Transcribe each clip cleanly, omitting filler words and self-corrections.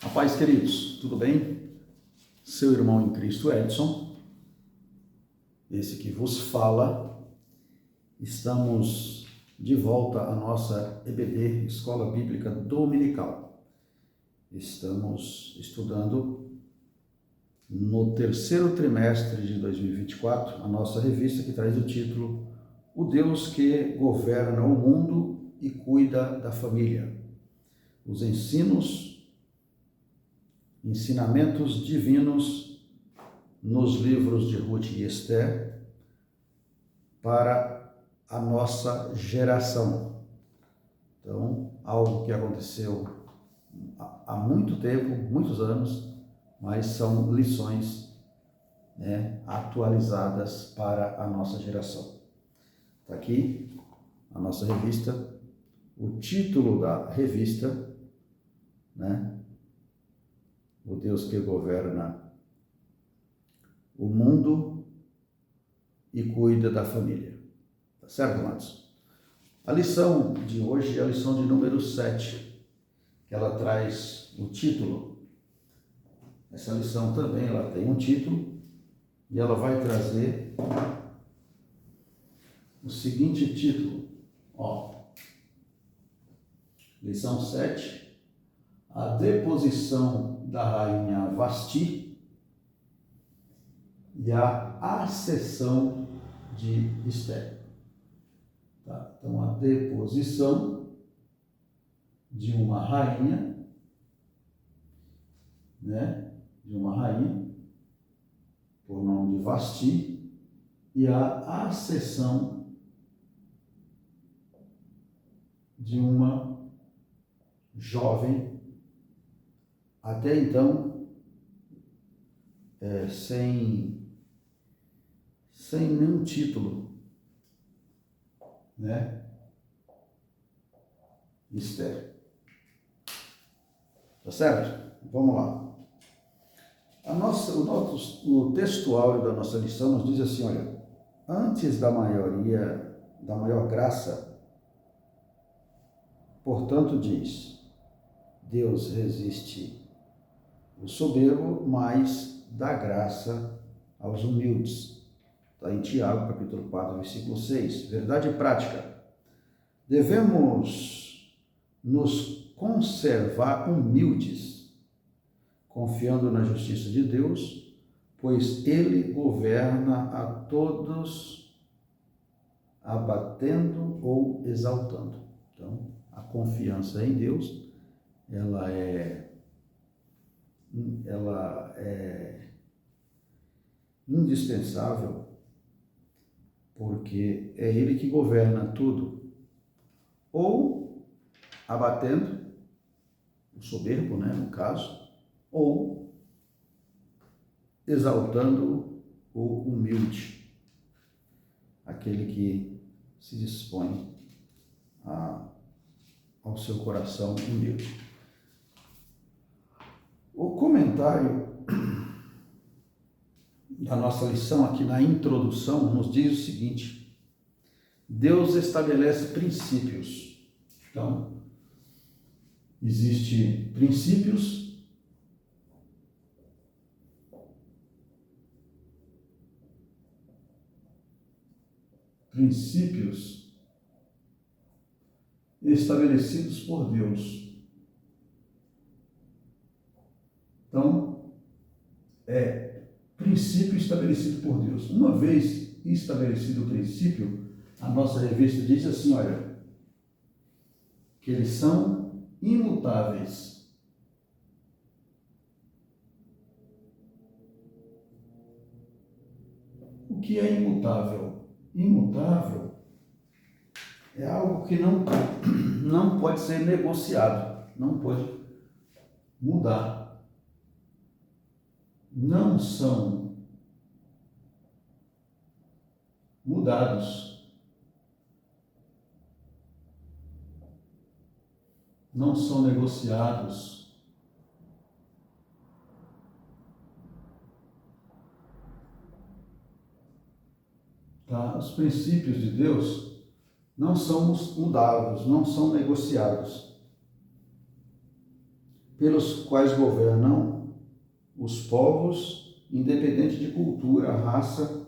A paz, queridos, tudo bem? Seu irmão em Cristo Edson, esse que vos fala. Estamos de volta à nossa EBD, Escola Bíblica Dominical. Estamos estudando no terceiro trimestre de 2024 a nossa revista que traz o título O Deus que governa o mundo e cuida da família. Os ensinamentos divinos nos livros de Ruth e Esther para a nossa geração. Então, algo que aconteceu há muito tempo, muitos anos, mas são lições, atualizadas para a nossa geração. Está aqui a nossa revista, o título da revista, O Deus que governa o mundo e cuida da família. Tá certo, amados? A lição de hoje é a lição de número 7, que ela traz o título. Essa lição também ela tem um título e ela vai trazer o seguinte título, lição 7, a deposição da rainha Vasti e a ascensão de Esther. Tá? Então, a deposição de uma rainha, por nome de Vasti, e a ascensão de uma jovem, até então, sem nenhum título, Esther. Tá certo? Vamos lá. O textual da nossa lição nos diz assim, olha, antes da maior graça, portanto diz, Deus resiste o soberbo, mas dá graça aos humildes. Está em Tiago, capítulo 4, versículo 6. Verdade prática. Devemos nos conservar humildes, confiando na justiça de Deus, pois Ele governa a todos, abatendo ou exaltando. Então, a confiança em Deus, ela é indispensável, porque é Ele que governa tudo, ou abatendo o soberbo, no caso, ou exaltando o humilde, aquele que se dispõe ao seu coração humilde. O comentário da nossa lição aqui na introdução nos diz o seguinte: Deus estabelece princípios. Então, existem princípios estabelecidos por Deus. Então, princípio estabelecido por Deus. Uma vez estabelecido o princípio, a nossa revista diz assim, olha, que eles são imutáveis. O que é imutável? Imutável é algo que não pode ser negociado, não pode mudar. Não são mudados, não são negociados, tá? Os princípios de Deus não são mudados, não são negociados. pelos quais governam os povos, independente de cultura, raça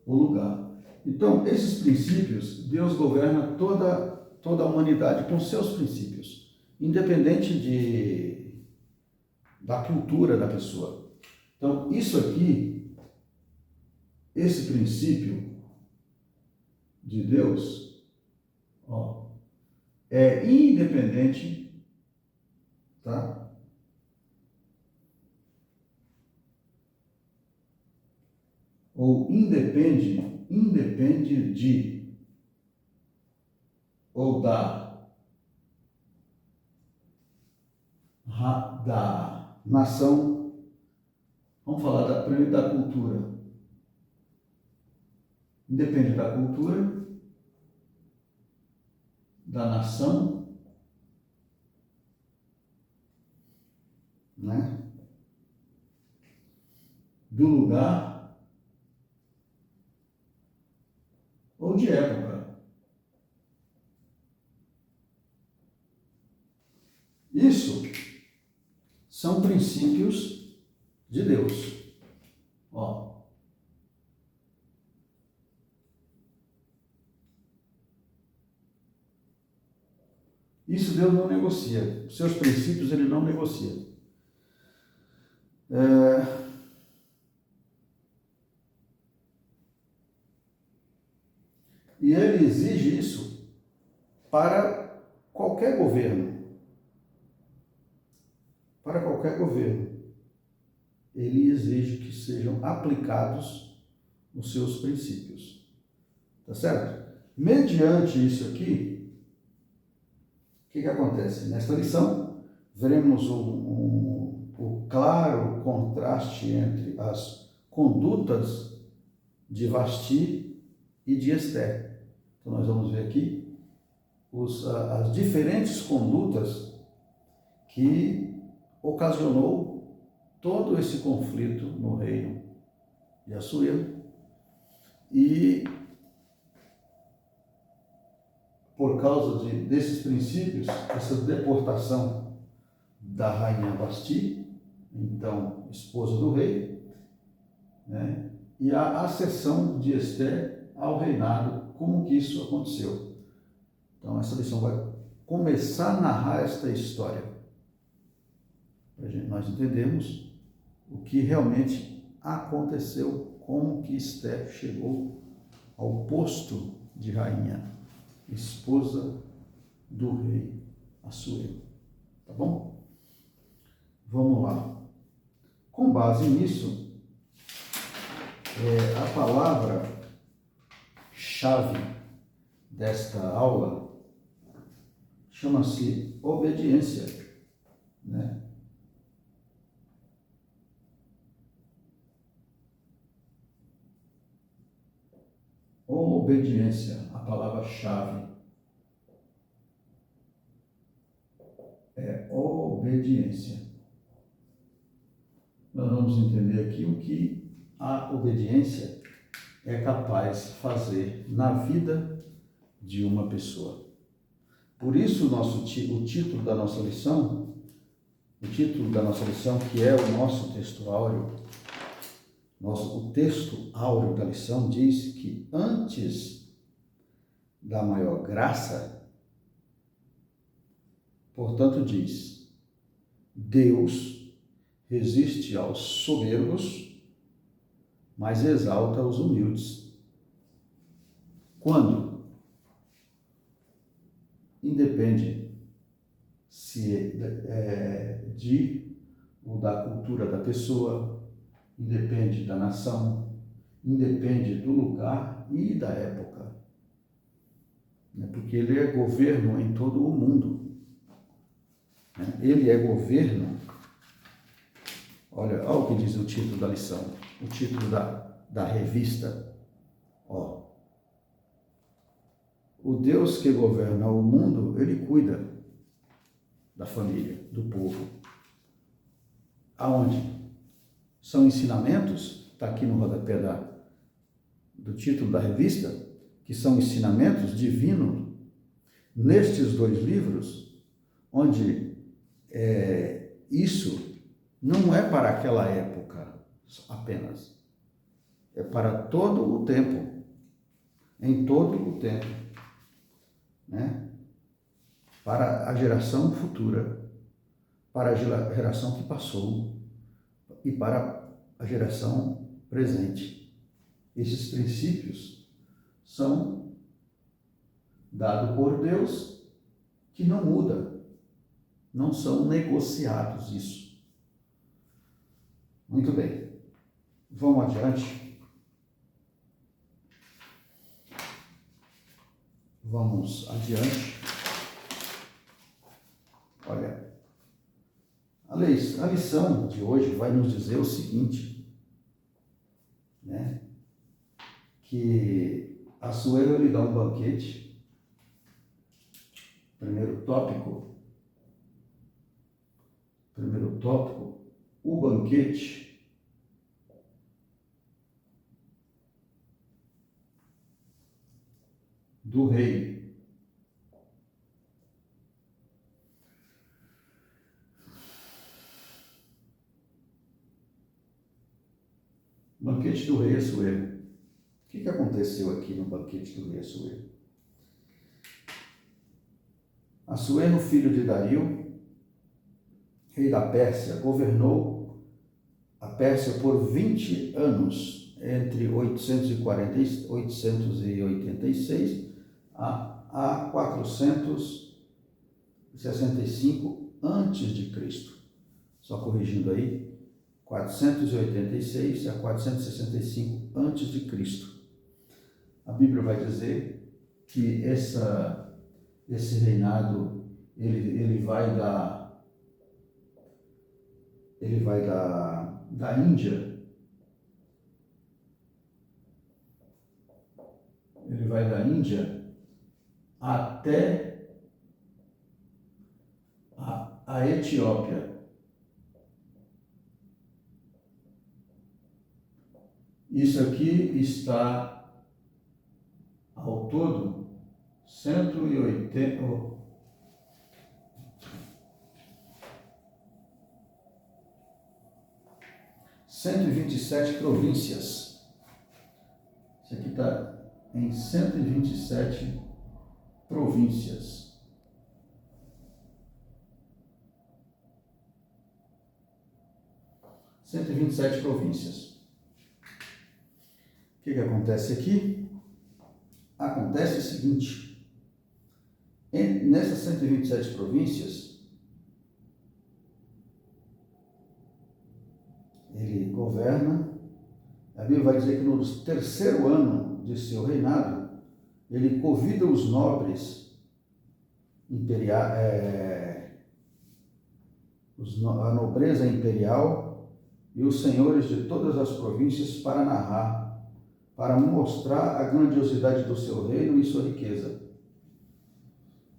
ou lugar. Então, esses princípios, Deus governa toda a humanidade com seus princípios, independente da cultura da pessoa. Então, isso aqui, esse princípio de Deus, é independente, tá? Ou independe de ou da nação. Vamos falar primeiro da cultura. Independe da cultura, da nação, né? Do lugar ou de época. Isso são princípios de Deus. Isso Deus não negocia. Os seus princípios ele não negocia. E ele exige isso para qualquer governo. Para qualquer governo. Ele exige que sejam aplicados os seus princípios. Tá certo? Mediante isso aqui, o que acontece? Nesta lição, veremos o claro contraste entre as condutas de Vasti e de Esther. Então, nós vamos ver aqui as diferentes condutas que ocasionou todo esse conflito no reino de Assuero e por causa desses princípios, essa deportação da rainha Vasti, então esposa do rei, né, e a acessão de Esther ao reinado, como que isso aconteceu. Então essa lição vai começar a narrar esta história, para nós entendermos o que realmente aconteceu, como que Esther chegou ao posto de rainha, esposa do rei Assuero. Tá bom? Vamos lá. Com base nisso, a palavra-chave desta aula chama-se obediência, né? Obediência, a palavra-chave é obediência. Nós vamos entender aqui o que a obediência é capaz de fazer na vida de uma pessoa. Por isso, o título da nossa lição, que é o nosso texto áureo, o texto áureo da lição diz que antes da maior graça, portanto diz, Deus resiste aos soberbos, mas exalta os humildes. Quando? Independe se ou da cultura da pessoa, independe da nação, independe do lugar e da época, porque ele é governo em todo o mundo. Ele é governo. Olha o que diz o título da lição, o título da revista. O Deus que governa o mundo, ele cuida da família, do povo. Aonde? São ensinamentos, está aqui no rodapé do título da revista, que são ensinamentos divinos nestes dois livros, onde isso não é para aquela época apenas, é para todo o tempo, em todo o tempo, né? Para a geração futura, para a geração que passou e para a geração presente. Esses princípios são dados por Deus, que não muda, não são negociados isso. Muito bem, vamos adiante. Vamos adiante. Olha, a lição de hoje vai nos dizer o seguinte, né? Que Assuero lhe dá um banquete. Primeiro tópico, o banquete do rei. Banquete do rei Assuero. O que aconteceu aqui no banquete do rei Assuero? Assuero, filho de Dario, rei da Pérsia, governou a Pérsia por 20 anos, entre 840 e 886 a 465 antes de Cristo. Só corrigindo aí, 486 a 465 antes de Cristo. A Bíblia vai dizer que esse reinado ele vai da Índia, até a Etiópia. Isso aqui está ao todo 127 províncias. Isso aqui está em 127 províncias. O que acontece aqui? Acontece o seguinte: nessas 127 províncias, ele governa. A Bíblia vai dizer que no terceiro ano de seu reinado, ele convida os nobres a nobreza imperial e os senhores de todas as províncias para narrar, para mostrar a grandiosidade do seu reino e sua riqueza.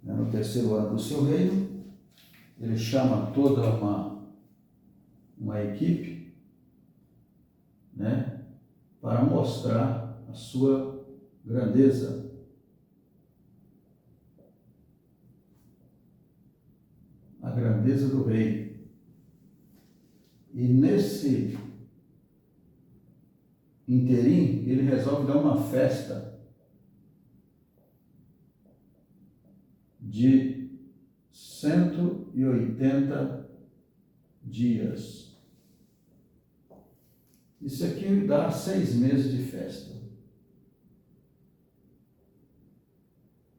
No terceiro ano do seu reino, ele chama toda uma equipe, né, para mostrar a sua grandeza. A grandeza do rei. E nesse interim, ele resolve dar uma festa de 180 dias. Isso aqui dá 6 meses de festa.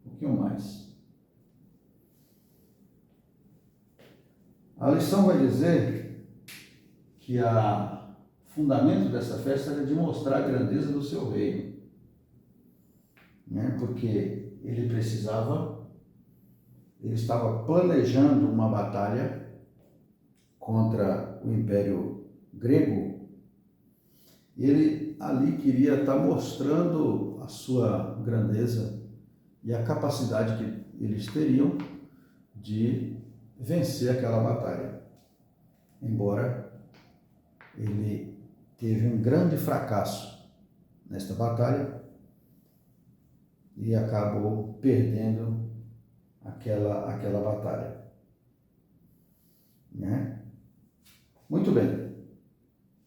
Um pouquinho mais. A lição vai dizer que o fundamento dessa festa era de mostrar a grandeza do seu reino, né? Porque ele estava planejando uma batalha contra o Império Grego. Ele ali queria estar mostrando a sua grandeza e a capacidade que eles teriam de vencer aquela batalha. Embora ele teve um grande fracasso nesta batalha e acabou perdendo aquela batalha, né? Muito bem.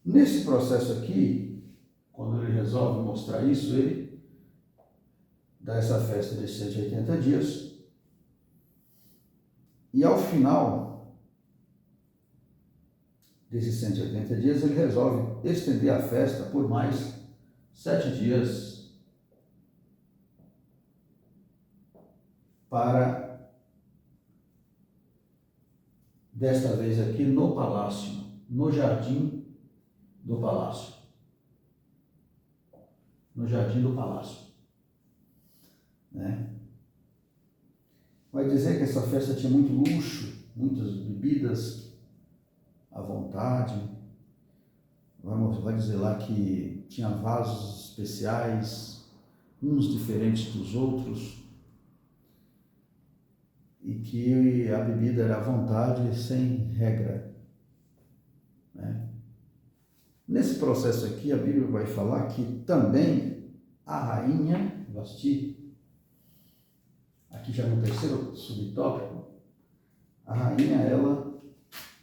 Nesse processo aqui, quando ele resolve mostrar isso, ele dá essa festa de 180 dias. E ao final desses 180 dias, ele resolve estender a festa por mais 7 dias para, desta vez aqui, no palácio, no jardim do palácio. No jardim do palácio. Né? Vai dizer que essa festa tinha muito luxo, muitas bebidas à vontade. Vai dizer lá que tinha vasos especiais, uns diferentes dos outros, e que a bebida era à vontade, sem regra. Né? Nesse processo aqui, a Bíblia vai falar que também a rainha Vasti, aqui já no terceiro subtópico, a rainha, ela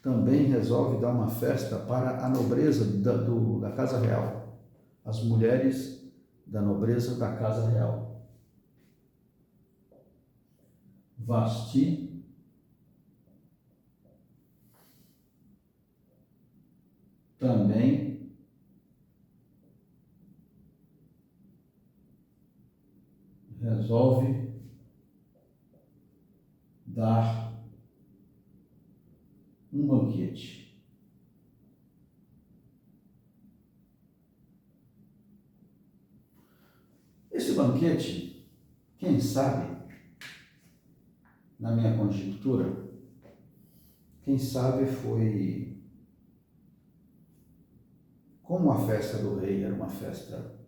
também resolve dar uma festa para a nobreza da casa real, as mulheres da nobreza da casa real. Vasti também resolve dar um banquete. Esse banquete, quem sabe, na minha conjectura, quem sabe foi, como a festa do rei era uma festa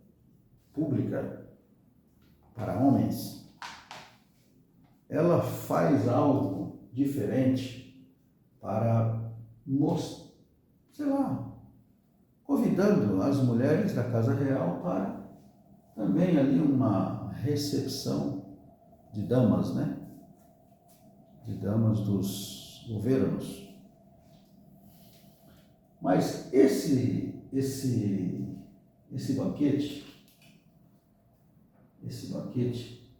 pública para homens, ela faz algo diferente para mostrar, sei lá, convidando as mulheres da casa real para também ali uma recepção de damas, né? De damas dos governos. Mas esse banquete,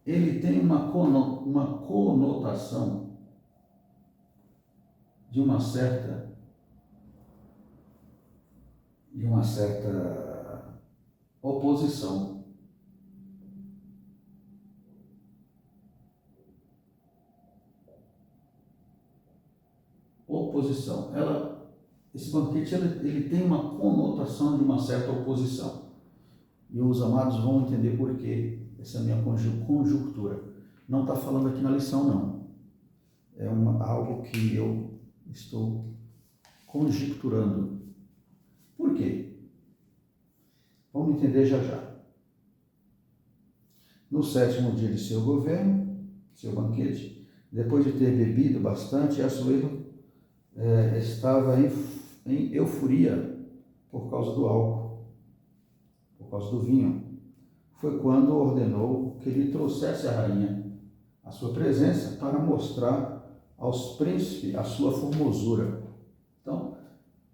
ele tem uma conotação de uma certa oposição. Esse banquete ele tem uma conotação de uma certa oposição. E os amados vão entender por quê. Essa é a minha conjectura. Não está falando aqui na lição, não. É algo que eu estou conjecturando. Por quê? Vamos entender já já. No 7º dia de seu governo, seu banquete, depois de ter bebido bastante, Assuero estava em euforia por causa do álcool, por causa do vinho. Foi quando ordenou que lhe trouxesse a rainha à sua presença para mostrar aos príncipes a sua formosura. Então,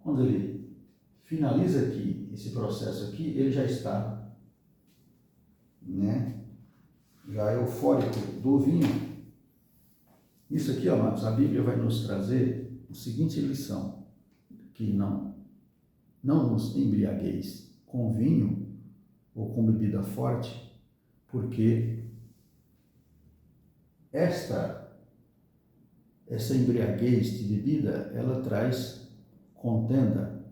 quando ele finaliza aqui esse processo aqui, ele já está, né, já eufórico do vinho. Isso aqui, amados, a Bíblia vai nos trazer a seguinte lição, que não nos embriagueis com vinho ou com bebida forte, porque essa embriaguez de bebida, ela traz contenda.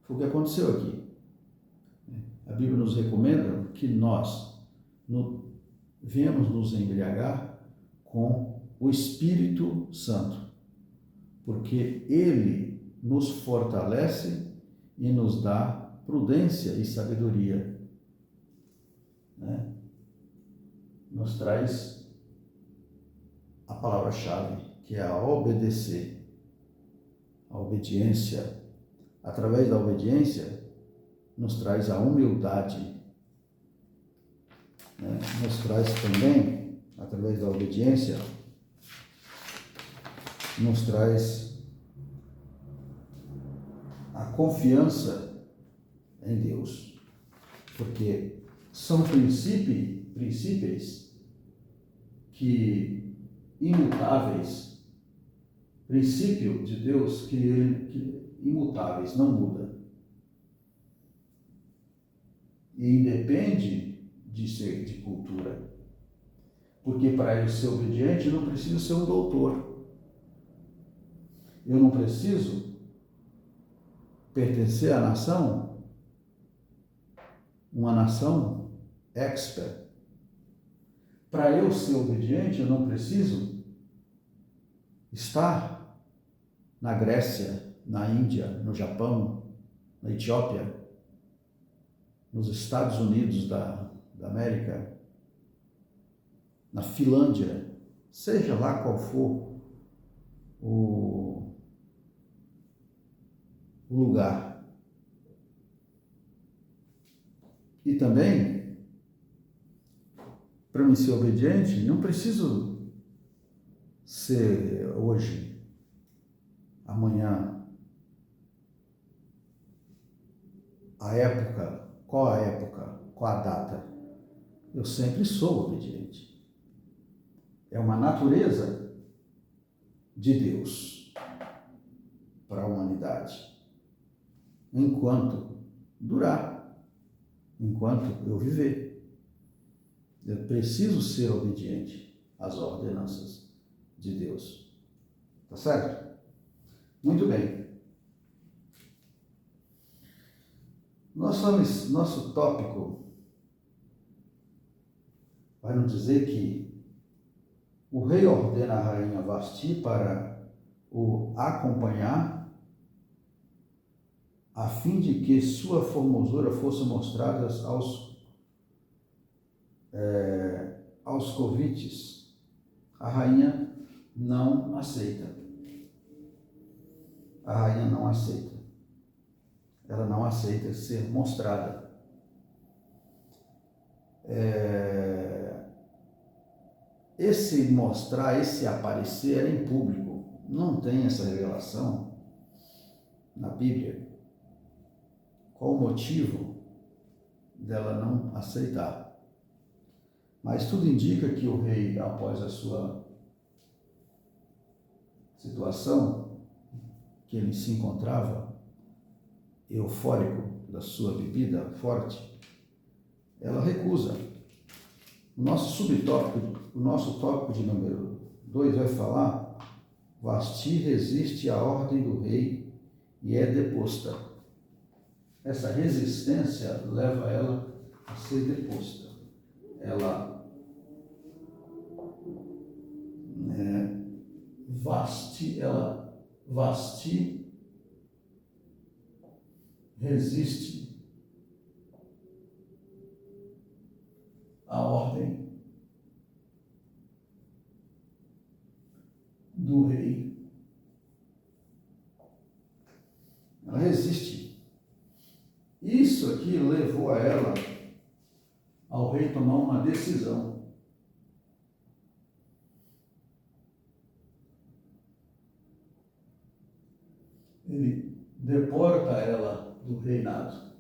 Foi o que aconteceu aqui. A Bíblia nos recomenda que nós venhamos nos embriagar com o Espírito Santo, porque ele nos fortalece e nos dá prudência e sabedoria, né? Nos traz a palavra-chave, que é a obedecer, a obediência. Através da obediência, nos traz a humildade, né? Nos traz também, através da obediência, nos traz confiança em Deus, porque são princípios que imutáveis, princípio de Deus que imutáveis, não muda. E independe de ser de cultura. Porque para eu ser obediente, eu não preciso ser um doutor. Eu não preciso pertencer à nação, uma nação expert. Para eu ser obediente, eu não preciso estar na Grécia, na Índia, no Japão, na Etiópia, nos Estados Unidos da América, na Finlândia, seja lá qual for o lugar. E também, para mim ser obediente, não preciso ser hoje, amanhã. A época, qual a época, qual a data? Eu sempre sou obediente. É uma natureza de Deus para a humanidade. Enquanto durar, enquanto eu viver, eu preciso ser obediente às ordenanças de Deus. Tá certo? Muito bem. Nosso tópico vai nos dizer que o rei ordena a rainha Vasti para o acompanhar, a fim de que sua formosura fosse mostrada aos convites. A rainha não aceita. A rainha não aceita. Ela não aceita ser mostrada. Esse mostrar, esse aparecer é em público. Não tem essa revelação na Bíblia. Qual o motivo dela não aceitar? Mas tudo indica que o rei, após a sua situação, que ele se encontrava eufórico da sua bebida forte, ela recusa. O nosso tópico de número 2 vai falar: Vasti resiste à ordem do rei e é deposta. Essa resistência leva ela a ser deposta. Vasti resiste à ordem do rei. Ela resiste. Isso aqui levou a ela, ao rei, tomar uma decisão. Ele deporta ela do reinado.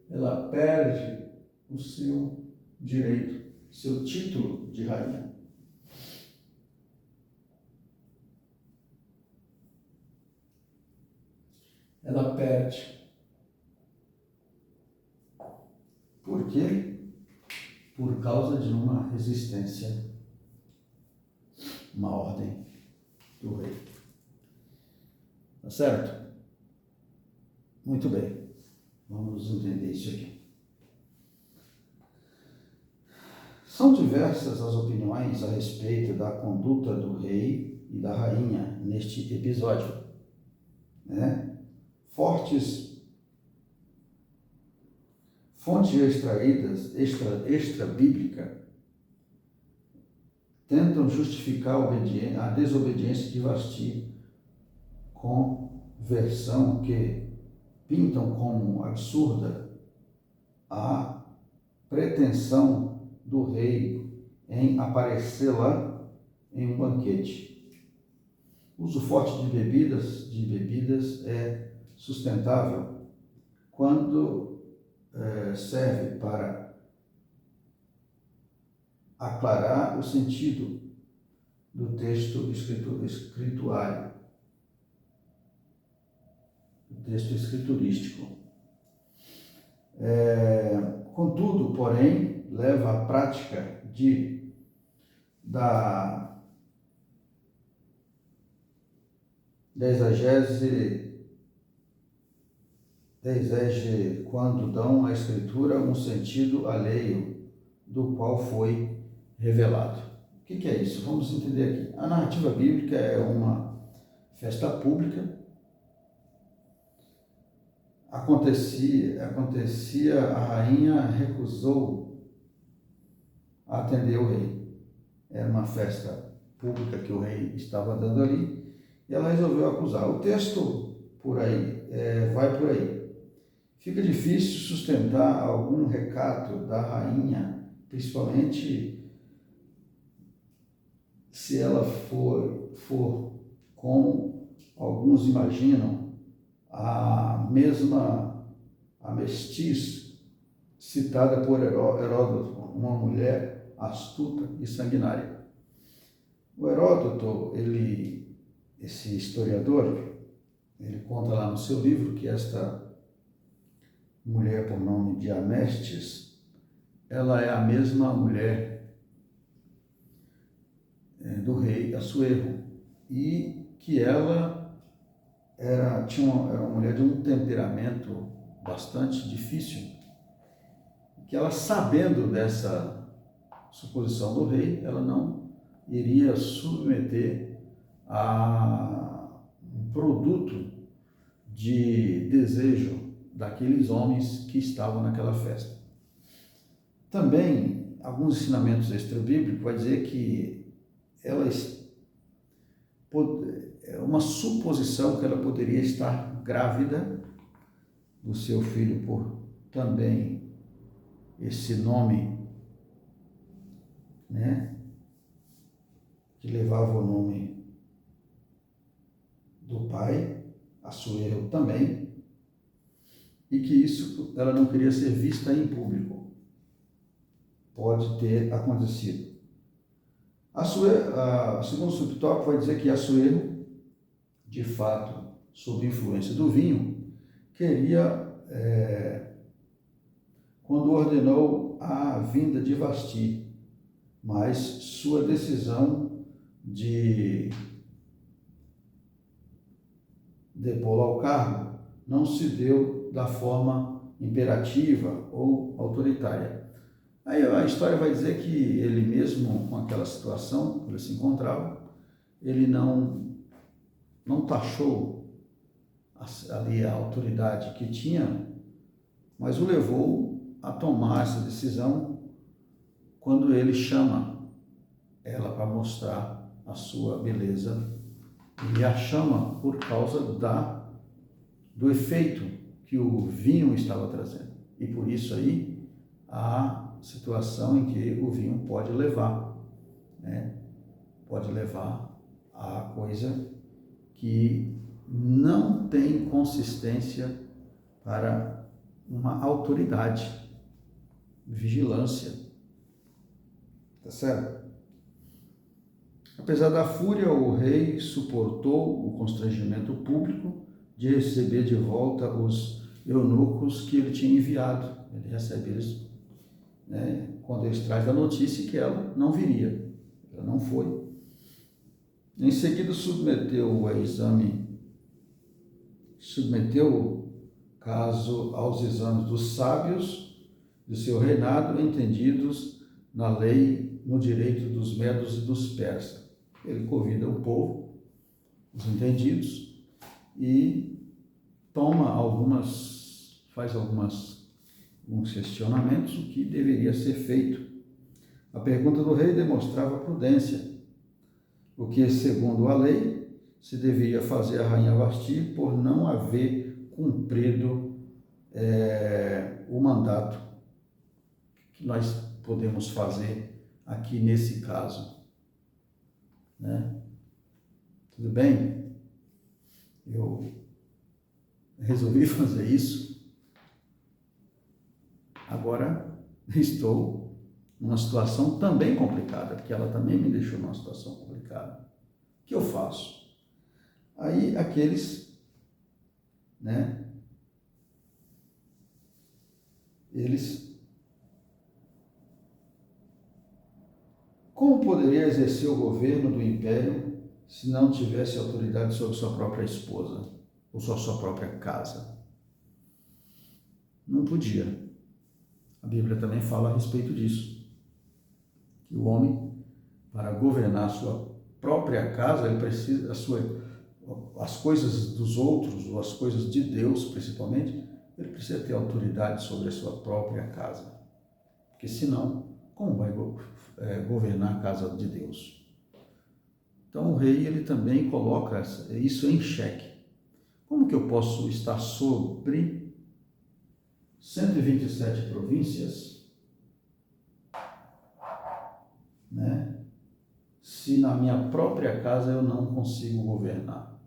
Ela perde o seu direito, seu título de rainha. Ela perde. Por quê? Por causa de uma resistência, uma ordem do rei. Tá certo? Muito bem. Vamos entender isso aqui. São diversas as opiniões a respeito da conduta do rei e da rainha neste episódio, né? Fontes extraídas, extra-bíblica, tentam justificar a desobediência de Vasti com versão que pintam como absurda a pretensão do rei em aparecer lá em um banquete. O uso forte de bebidas é sustentável quando serve para aclarar o sentido do texto escriturário, do texto escriturístico. Contudo, porém, leva à prática da exegese quando dão à Escritura um sentido alheio do qual foi revelado. O que é isso? Vamos entender aqui. A narrativa bíblica é uma festa pública. Acontecia, a rainha recusou atender o rei. Era uma festa pública que o rei estava dando ali e ela resolveu acusar. O texto por aí vai por aí. Fica difícil sustentar algum recato da rainha, principalmente se ela for como alguns imaginam, a mestiça citada por Heródoto, uma mulher astuta e sanguinária. O Heródoto, esse historiador, ele conta lá no seu livro que esta mulher por nome de Amestis, ela é a mesma mulher do rei Assuero, e que ela era uma mulher de um temperamento bastante difícil, que ela, sabendo dessa suposição do rei, ela não iria submeter a um produto de desejo daqueles homens que estavam naquela festa. Também, alguns ensinamentos extra-bíblicos vai dizer que é uma suposição que ela poderia estar grávida do seu filho, por também esse nome, né, que levava o nome do pai, Assuero também, e que isso ela não queria ser vista em público. Pode ter acontecido. Segundo o subtópico, vai dizer que Assuero, de fato, sob influência do vinho, queria, quando ordenou a vinda de Vasti, mas sua decisão de depô-lo ao cargo não se deu da forma imperativa ou autoritária. Aí a história vai dizer que ele mesmo, com aquela situação que ele se encontrava, ele não taxou ali a autoridade que tinha, mas o levou a tomar essa decisão quando ele chama ela para mostrar a sua beleza. E a chama por causa do efeito que o vinho estava trazendo. E por isso aí a situação em que o vinho pode levar, né? Pode levar a coisa que não tem consistência para uma autoridade, vigilância. Tá certo? Apesar da fúria, o rei suportou o constrangimento público de receber de volta os eunucos que ele tinha enviado. Ele recebe eles, né, quando eles trazem a notícia que ela não viria. Ela não foi. Em seguida, submeteu o caso aos exames dos sábios de seu reinado, entendidos na lei, no direito dos medos e dos persas. Ele convida o povo, os entendidos, e faz alguns questionamentos, o que deveria ser feito. A pergunta do rei demonstrava prudência, o que, segundo a lei, se deveria fazer a rainha Vasti por não haver cumprido o mandato. O que nós podemos fazer aqui nesse caso, né? Tudo bem? Eu resolvi fazer isso, agora estou numa situação também complicada, porque ela também me deixou numa situação complicada. O que eu faço? Aí aqueles, né, como poderia exercer o governo do império se não tivesse autoridade sobre sua própria esposa ou sua própria casa? Não podia. A Bíblia também fala a respeito disso, que o homem, para governar a sua própria casa, ele precisa, as coisas dos outros, ou as coisas de Deus principalmente, ele precisa ter autoridade sobre a sua própria casa. Porque senão, como vai governar a casa de Deus? Então o rei, ele também coloca isso em xeque. Como que eu posso estar sobre 127 províncias, né, se na minha própria casa eu não consigo governar?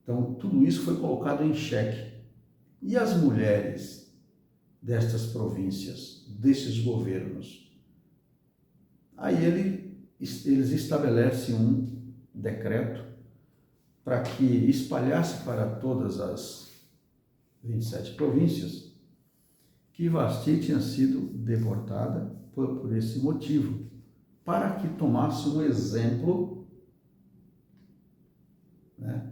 Então, tudo isso foi colocado em xeque. E as mulheres destas províncias, desses governos? Aí eles estabelecem um decreto para que espalhasse para todas as 27 províncias que Vasti tinha sido deportada por esse motivo, para que tomasse um exemplo, né,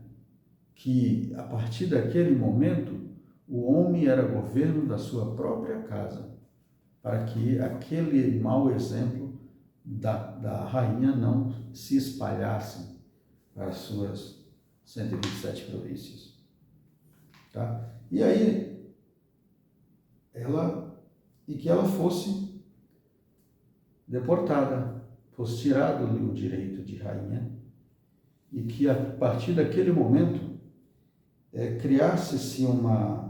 que a partir daquele momento o homem era governo da sua própria casa, para que aquele mau exemplo da rainha não se espalhasse para as suas 127 províncias. Tá? E aí, que ela fosse deportada, fosse tirado-lhe o direito de rainha, e que a partir daquele momento criasse-se uma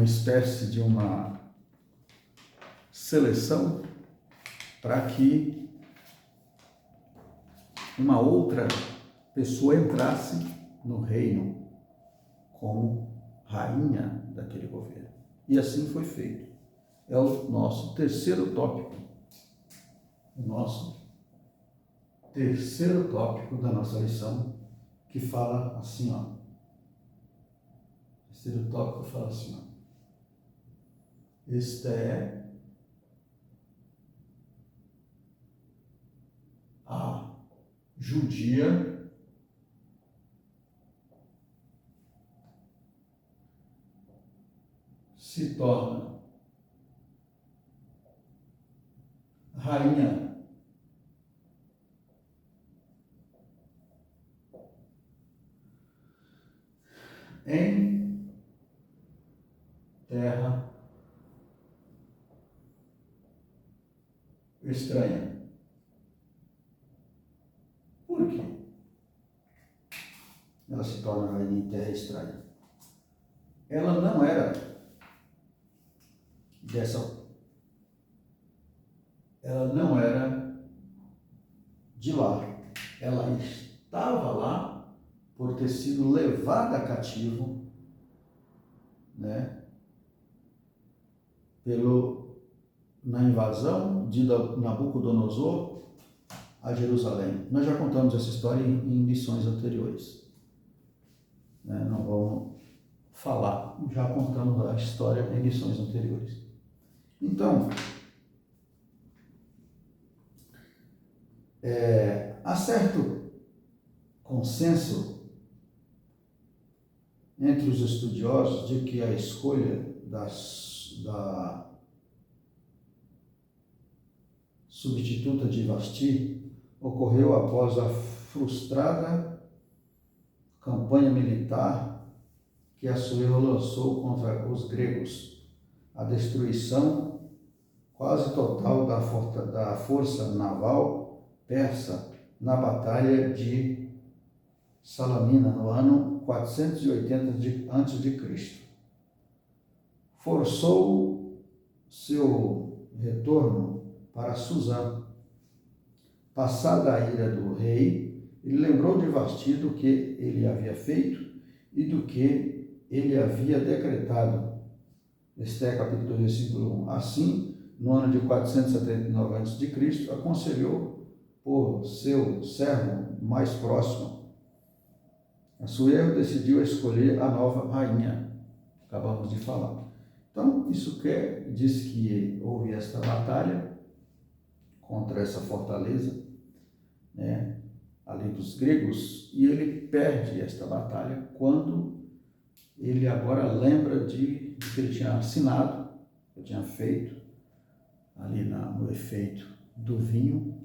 espécie de uma seleção para que uma outra pessoa entrasse no reino como rainha daquele governo. E assim foi feito. É o nosso terceiro tópico. O nosso terceiro tópico da nossa lição, que fala assim, ó. O terceiro tópico fala assim, ó. Esta é a judia se torna rainha em terra estranha. Por quê? Ela se torna rainha em terra estranha. Ela não era ela não era de lá. Ela estava lá por ter sido levada cativo, né, na invasão de Nabucodonosor a Jerusalém. Nós já contamos essa história em lições anteriores, né? Não vamos falar, já contamos a história em lições anteriores. Então, há certo consenso entre os estudiosos de que a escolha da substituta de Vasti ocorreu após a frustrada campanha militar que Assuero lançou contra os gregos, a destruição quase total da força naval persa na Batalha de Salamina, no ano 480 a.C. Forçou seu retorno para Suzã. Passada a ira do rei, ele lembrou de Vasti do que ele havia feito e do que ele havia decretado. Esté capítulo 2, versículo 1. Assim, no ano de 479 a.C., aconselhou por seu servo mais próximo. Assuero decidiu escolher a nova rainha. Acabamos de falar. Então, isso diz que houve esta batalha contra essa fortaleza, né, ali dos gregos, e ele perde esta batalha quando ele agora lembra de que ele tinha assinado, que tinha feito ali no efeito do vinho,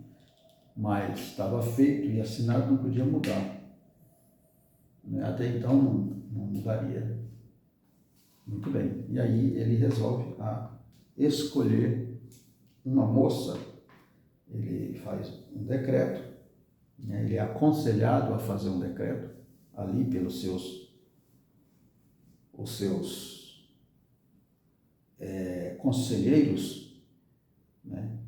mas estava feito e assinado, não podia mudar. Até então não mudaria. Muito bem. E aí ele resolve escolher uma moça. Ele faz um decreto, né? Ele é aconselhado a fazer um decreto ali pelos seus conselheiros, né?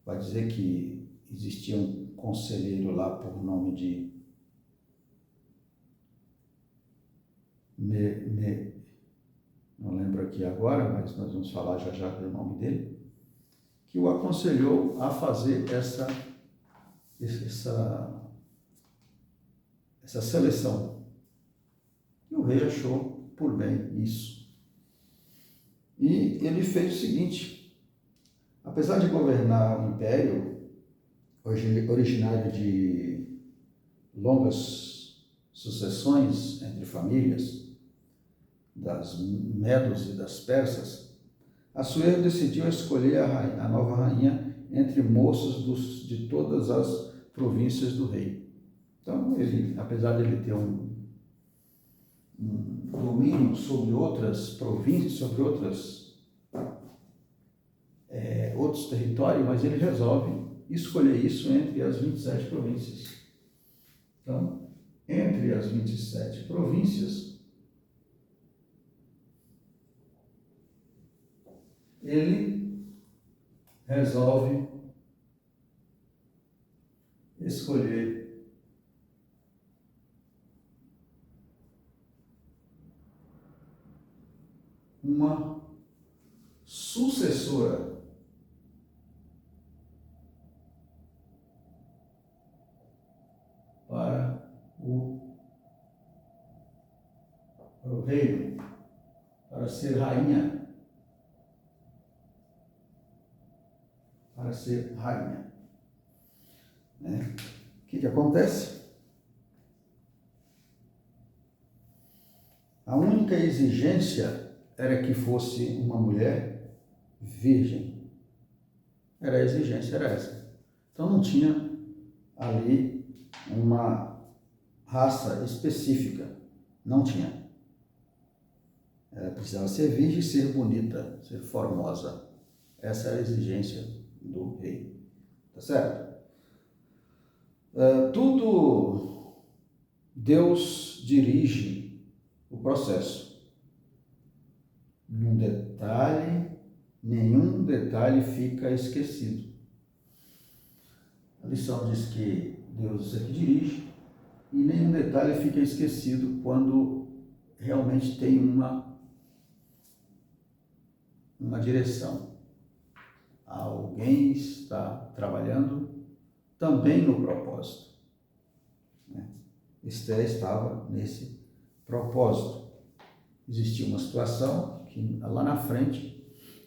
Vai dizer que existia um conselheiro lá por nome de não lembro aqui agora, mas nós vamos falar já do nome dele, que o aconselhou a fazer essa seleção. E o rei achou por bem isso. E ele fez o seguinte: apesar de governar o império, originário de longas sucessões entre famílias, das Medos e das Persas, Assuero decidiu escolher a nova rainha entre moços de todas as províncias do rei. Então, ele, apesar de ele ter um domínio sobre outras províncias, sobre outros territórios, mas ele resolve escolher isso entre as 27 províncias. Então, entre as 27 províncias, ele resolve escolher uma sucessora para o reino, para ser rainha. Né? O que acontece? A única exigência era que fosse uma mulher virgem. A exigência era essa. Então não tinha ali uma raça específica. Não tinha. Ela precisava ser virgem, ser bonita, ser formosa. Essa era a exigência do rei. Tá certo? Tudo Deus dirige o processo. Nenhum detalhe fica esquecido. A lição diz que Deus é que dirige e nenhum detalhe fica esquecido quando realmente tem uma direção. Alguém está trabalhando também no propósito. Esther estava nesse propósito. Existia uma situação que lá na frente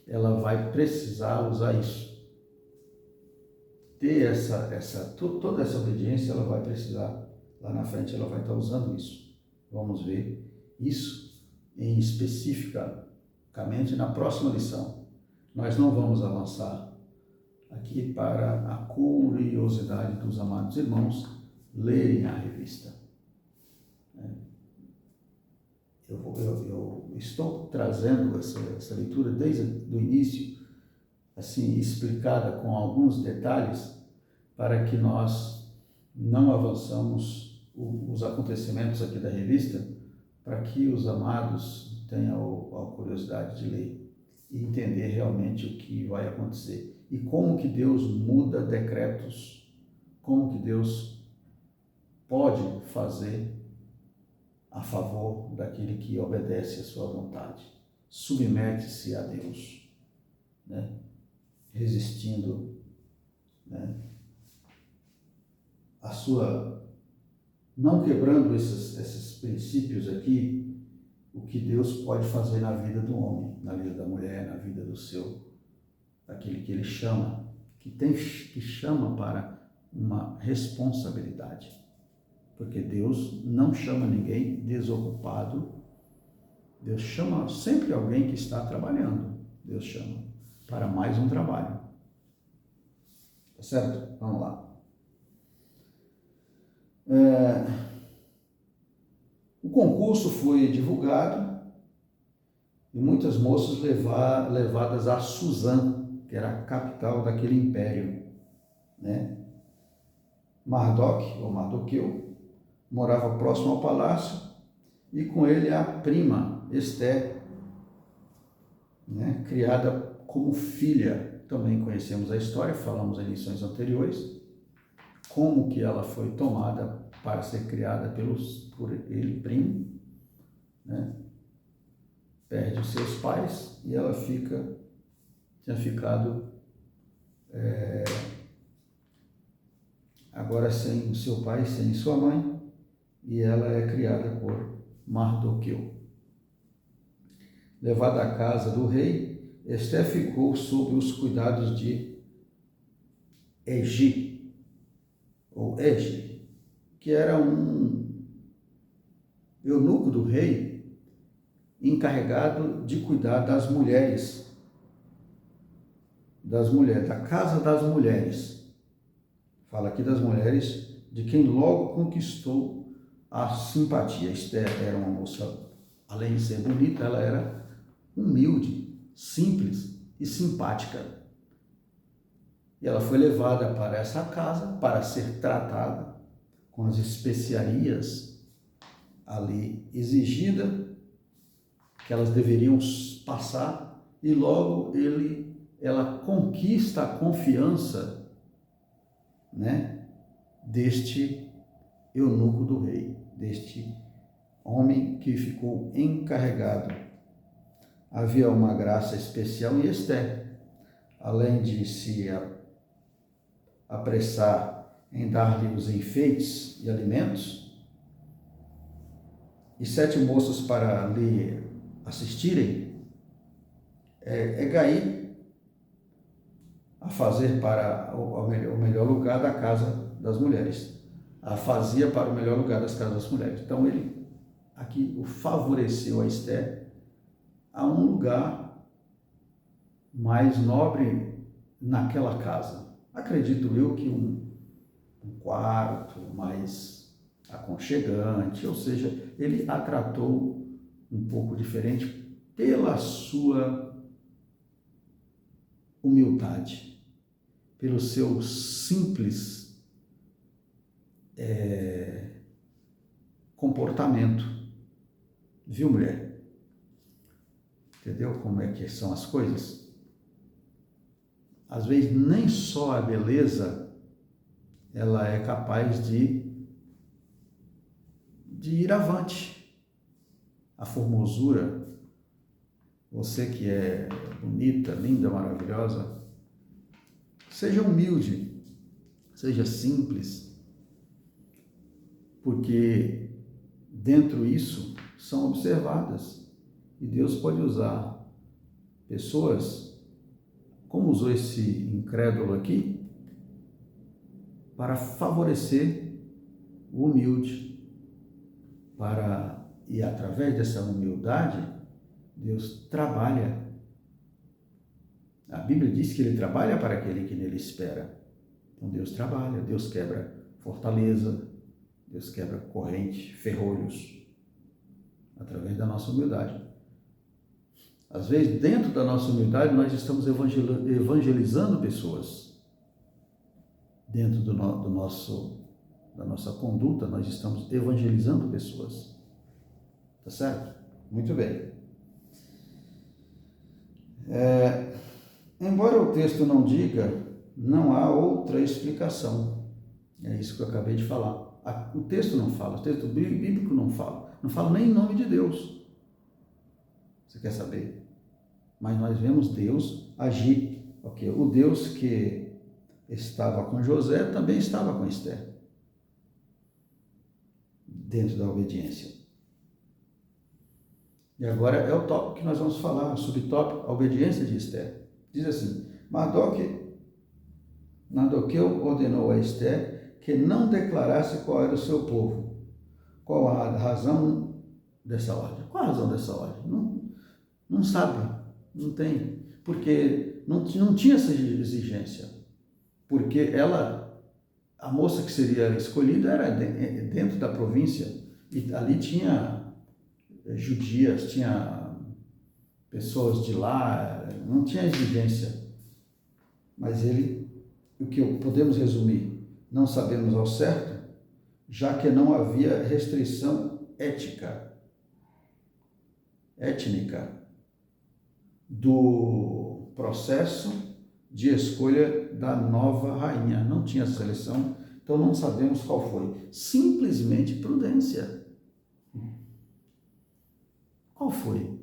ela vai precisar usar isso. Ter toda essa obediência, ela vai precisar, lá na frente ela vai estar usando isso. Vamos ver isso especificamente na próxima lição. Nós não vamos avançar aqui para a curiosidade dos amados irmãos lerem a revista. Eu estou trazendo essa leitura desde o início, assim, explicada com alguns detalhes, para que nós não avançamos os acontecimentos aqui da revista, para que os amados tenham a curiosidade de ler e entender realmente o que vai acontecer e como que Deus muda decretos, como que Deus pode fazer a favor daquele que obedece à sua vontade. Submete-se a Deus, né? Resistindo, né? A sua, não quebrando esses princípios aqui, o que Deus pode fazer na vida do homem, na vida da mulher, na vida daquele que Ele chama, que chama para uma responsabilidade. Porque Deus não chama ninguém desocupado. Deus chama sempre alguém que está trabalhando. Deus chama para mais um trabalho. Tá certo? Vamos lá. O concurso foi divulgado e muitas moças levadas a Suzã, que era a capital daquele império, né? Mardoqueu, morava próximo ao palácio, e com ele a prima Esté, né, criada como filha. Também conhecemos a história, falamos em lições anteriores, como que ela foi tomada para ser criada por ele, primo, né? Perde os seus pais e ela tinha ficado agora sem o seu pai, sem sua mãe, e ela é criada por Mardoqueu. Levada à casa do rei, Esté ficou sob os cuidados de Egi, que era um eunuco do rei, encarregado de cuidar das mulheres, da casa das mulheres. Fala aqui das mulheres, de quem logo conquistou a simpatia. Esther era uma moça, além de ser bonita, ela era humilde, simples e simpática. E ela foi levada para essa casa para ser tratada com as especiarias ali exigida que elas deveriam passar, e logo ela conquista a confiança, né, deste eunuco do rei, deste homem que ficou encarregado. Havia uma graça especial em Esté, além de se apressar em dar-lhe os enfeites e alimentos, e 7 moças para lhe assistirem, Hegai a fazer para o melhor lugar da casa das mulheres. A fazia para o melhor lugar das casas das mulheres. Então ele aqui o favoreceu a Esté a um lugar mais nobre naquela casa. Acredito eu que um quarto mais aconchegante, ou seja, ele a tratou um pouco diferente pela sua humildade, pelo seu simples comportamento. Viu, mulher? Entendeu como é que são as coisas? Às vezes nem só a beleza ela é capaz de ir avante. A formosura, você que é bonita, linda, maravilhosa, seja humilde, seja simples, porque dentro disso são observadas, e Deus pode usar pessoas, como usou esse incrédulo aqui, para favorecer o humilde, e através dessa humildade, Deus trabalha. A Bíblia diz que Ele trabalha para aquele que nele espera. Então Deus trabalha, Deus quebra fortaleza, Deus quebra corrente, ferrolhos, através da nossa humildade. Às vezes, dentro da nossa humildade, nós estamos evangelizando pessoas. Dentro da nossa conduta, nós estamos evangelizando pessoas. Tá certo? Muito bem. Embora o texto não diga, não há outra explicação. É isso que eu acabei de falar. O texto não fala, o texto bíblico não fala nem em nome de Deus. Você quer saber? Mas nós vemos Deus agir. Okay? O Deus que estava com José também estava com Esther, dentro da obediência. E agora é o tópico que nós vamos falar, o subtópico, a obediência de Esther. Diz assim: Mardoqueu ordenou a Esther que não declarasse qual era o seu povo. Qual a razão dessa ordem? Qual a razão dessa ordem? Não sabe, não tem, porque não tinha essa exigência. Porque a moça que seria escolhida era dentro da província, e ali tinha judias, tinha pessoas de lá, não tinha exigência. Mas o que podemos resumir, não sabemos ao certo, já que não havia restrição étnica do processo de escolha da nova rainha. Não tinha seleção, então não sabemos qual foi. Simplesmente prudência. Qual foi?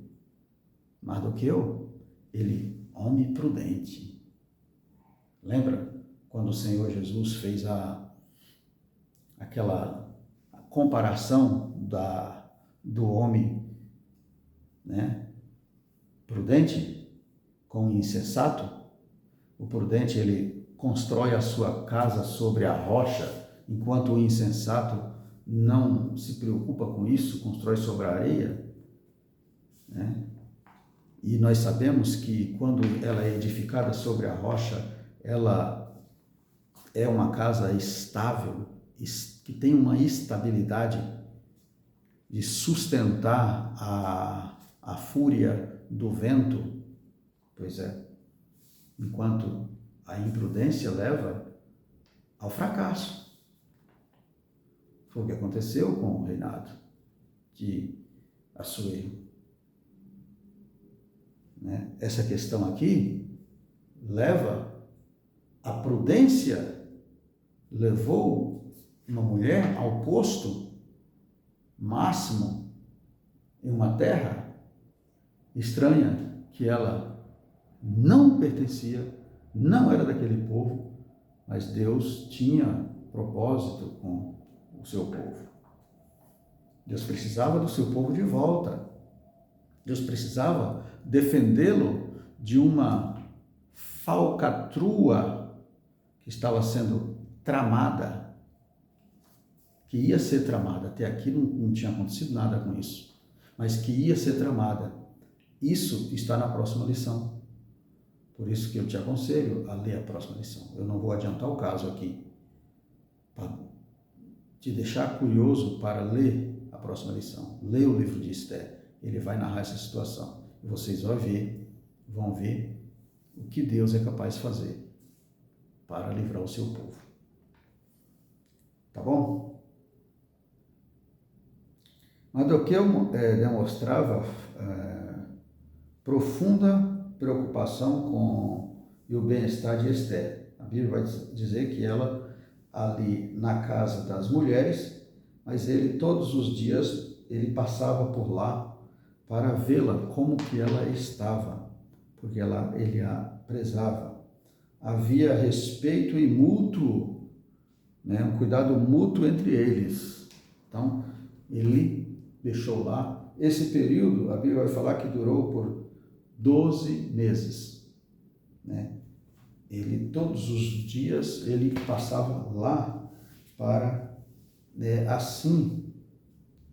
Mardoqueu, ele, homem prudente. Lembra quando o Senhor Jesus fez aquela comparação do homem, né, prudente com o insensato? O prudente, ele constrói a sua casa sobre a rocha, enquanto o insensato não se preocupa com isso, constrói sobre a areia, né? E nós sabemos que quando ela é edificada sobre a rocha, ela é uma casa estável, que tem uma estabilidade de sustentar a fúria do vento. Pois é, enquanto a imprudência leva ao fracasso. Foi o que aconteceu com o reinado de Assuero. Né? Essa questão aqui a prudência levou uma mulher ao posto máximo em uma terra estranha, que ela não pertencia, não era daquele povo, mas Deus tinha propósito com o seu povo. Deus precisava do seu povo de volta. Deus precisava defendê-lo de uma falcatrua que estava sendo tramada, que ia ser tramada. Até aqui não tinha acontecido nada com isso, mas que ia ser tramada. Isso está na próxima lição. Por isso que eu te aconselho a ler a próxima lição. Eu não vou adiantar o caso aqui, para te deixar curioso para ler a próxima lição. Leia o livro de Esther. Ele vai narrar essa situação. E vocês vão ver o que Deus é capaz de fazer para livrar o seu povo. Tá bom? Mardoqueu demonstrava profunda preocupação com o bem-estar de Esther. A Bíblia vai dizer que ela, ali na casa das mulheres, mas ele, todos os dias, ele passava por lá para vê-la como que ela estava, porque ele a prezava. Havia respeito e mútuo, né, um cuidado mútuo entre eles. Então, ele deixou lá. Esse período, a Bíblia vai falar que durou por 12 meses. Né? Ele, todos os dias, ele passava lá para, assim,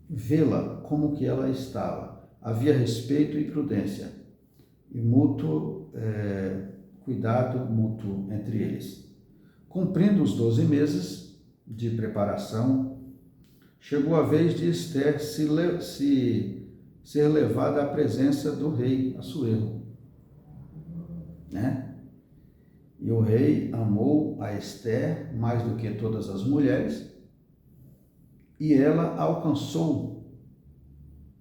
vê-la como que ela estava. Havia respeito e prudência, e mútuo cuidado mútuo entre eles. Cumprindo os 12 meses de preparação, chegou a vez de Esther ser levada à presença do rei Assuero, né? E o rei amou a Esther mais do que todas as mulheres, e ela alcançou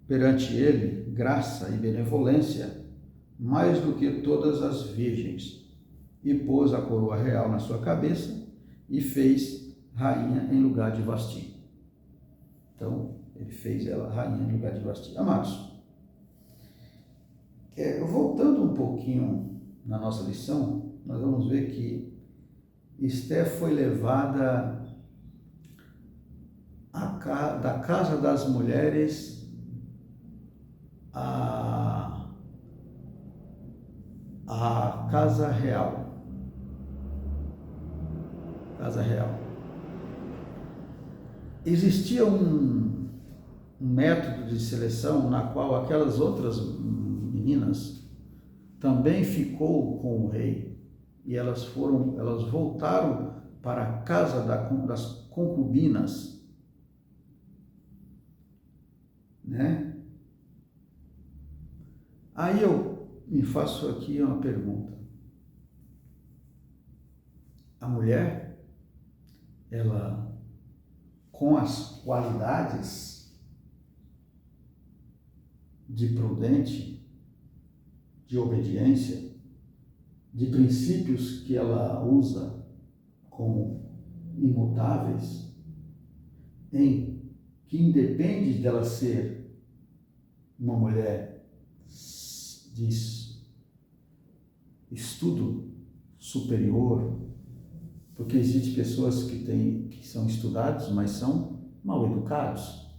perante ele graça e benevolência mais do que todas as virgens, e pôs a coroa real na sua cabeça e fez rainha em lugar de Vasti. Então, ele fez ela rainha em lugar de Vasti. Amados, voltando um pouquinho na nossa lição, nós vamos ver que Esther foi levada da casa das mulheres à casa real. Casa real. Existia um método de seleção na qual aquelas outras meninas também ficou com o rei e elas voltaram para a casa das concubinas, né? Aí eu me faço aqui uma pergunta. A mulher, ela, com as qualidades de prudente, de obediência, de princípios que ela usa como imutáveis, que independe dela ser uma mulher de estudo superior, porque existem pessoas que são estudados, mas são mal educados,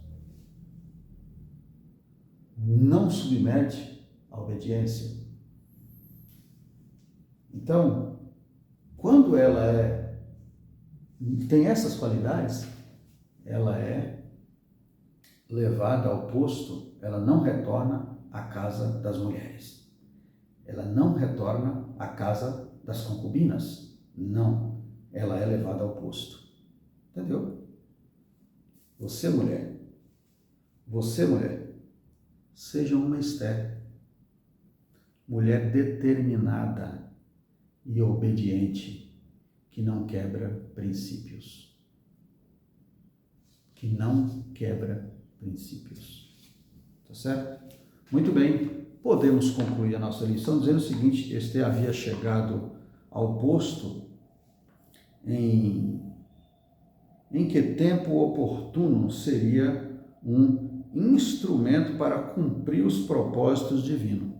não submete à obediência. Então, quando ela tem essas qualidades, ela é levada ao posto, ela não retorna à casa das mulheres. Ela não retorna à casa das concubinas. Não. Ela é levada ao posto. Entendeu? Você, mulher, seja uma Esther. Mulher determinada e obediente, que não quebra princípios. Que não quebra princípios. Tá certo? Muito bem, podemos concluir a nossa lição dizendo o seguinte: Esther havia chegado ao posto em que tempo oportuno seria um instrumento para cumprir os propósitos divinos.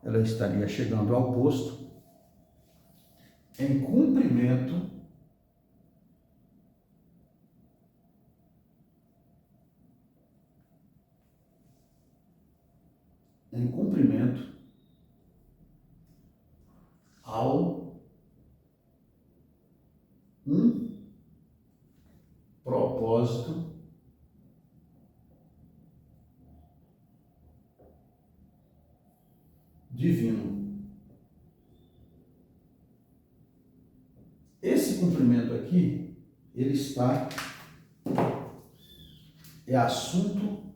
Ela estaria chegando ao posto em cumprimento ao propósito divino. Esse cumprimento aqui, é assunto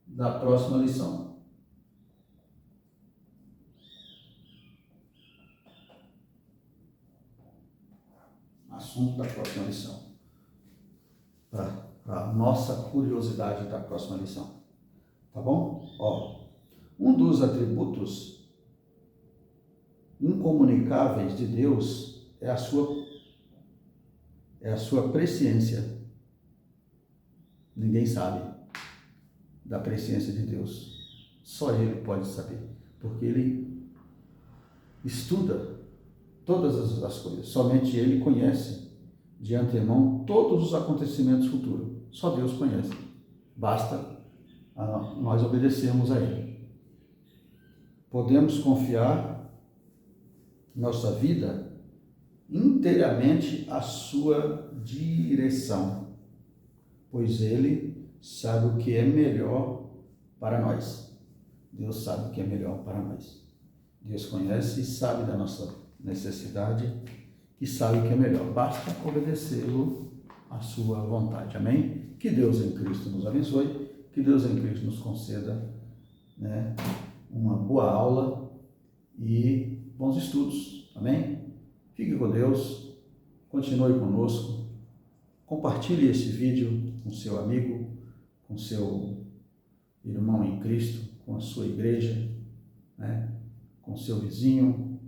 da próxima lição. Assunto da próxima lição. Para a nossa curiosidade da próxima lição. Tá bom? Ó, um dos atributos incomunicáveis de Deus é a sua presciência. Ninguém sabe da presciência de Deus. Só Ele pode saber, porque Ele estuda todas as coisas. Somente Ele conhece de antemão todos os acontecimentos futuros. Só Deus conhece. Basta nós obedecermos a Ele. Podemos confiar nossa vida inteiramente à sua direção, pois Ele sabe o que é melhor para nós. Deus sabe o que é melhor para nós. Deus conhece e sabe da nossa necessidade e sabe o que é melhor. Basta obedecê-lo à sua vontade. Amém? Que Deus em Cristo nos abençoe, que Deus em Cristo nos conceda, uma boa aula e bons estudos. Amém? Fique com Deus, continue conosco, compartilhe esse vídeo com seu amigo, com seu irmão em Cristo, com a sua igreja, com seu vizinho,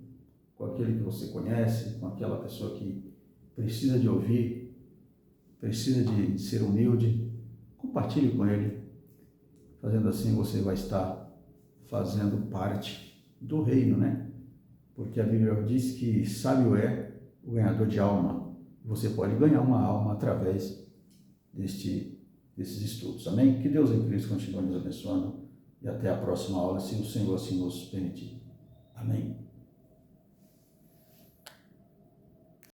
com aquele que você conhece, com aquela pessoa que precisa de ouvir, precisa de ser humilde. Compartilhe com ele. Fazendo assim, você vai estar fazendo parte do reino, né? Porque a Bíblia diz que sábio é o ganhador de alma. Você pode ganhar uma alma através desses estudos. Amém? Que Deus em Cristo continue nos abençoando e até a próxima aula, se o Senhor assim nos permitir. Amém.